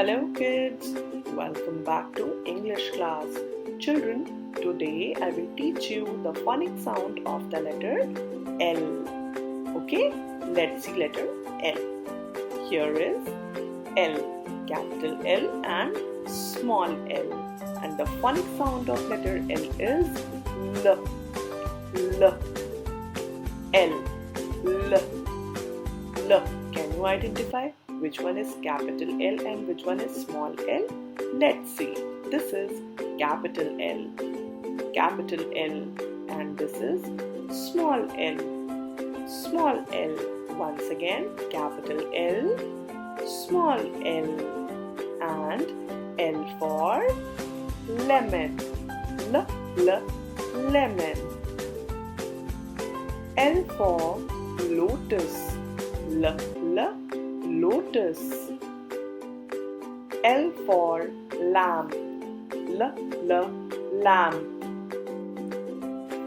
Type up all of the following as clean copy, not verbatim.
Hello kids, welcome back to English class. Children, today I will teach you the phonic sound of the letter L. Okay, let's see letter L. Here is L, capital L and small l. And the phonic sound of letter L is L, L, L, L, L. Can you identify which one is capital L and which one is small l? Let's see. This is capital L, and this is small l, small l. Once again, capital L, small l, and L for lemon, l, lemon. L for lotus, l, lotus. L for lamb, l, lamb.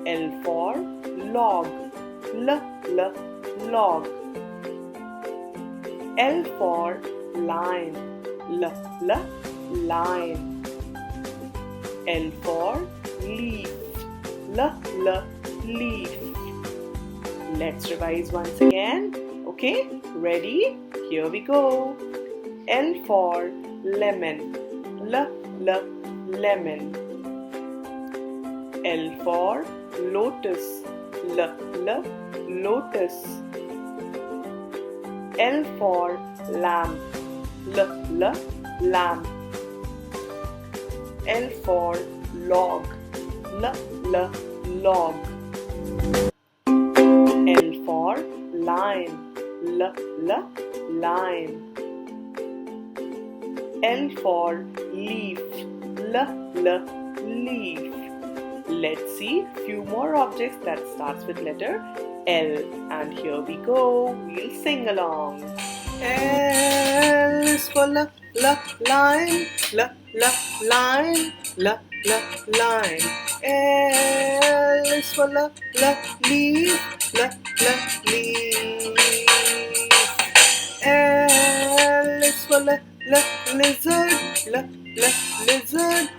L for log, l, log. L for line, l, line. L for leaf, l, leaf. Let's revise once again. Okay, ready? Here we go. L for lemon, l, lemon. L for lotus, l, lotus. L for lamb, l, lamb. L for log, l, log. L for line, l, line. L for leaf, l, leaf. Let's see few more objects that starts with letter L, and here we go. We'll sing along. L is for line, line, line. L is for leaf, leaf. L is for lizard, lizard,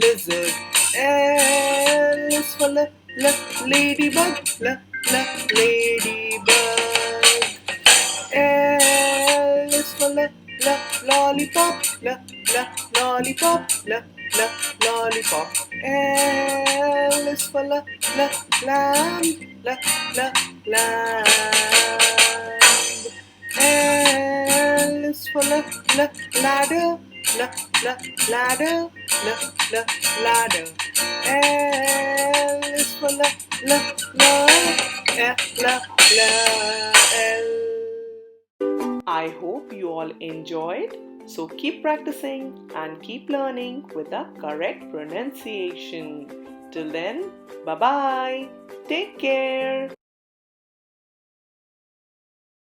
lizard. L is for ladybug, ladybug. L is for lollipop, lollipop, lollipop. L is for lamb, lamb. L is for ladder, ladder, ladder. L is for L. I hope you all enjoyed. So keep practicing and keep learning with the correct pronunciation. Till then, bye-bye. Take care.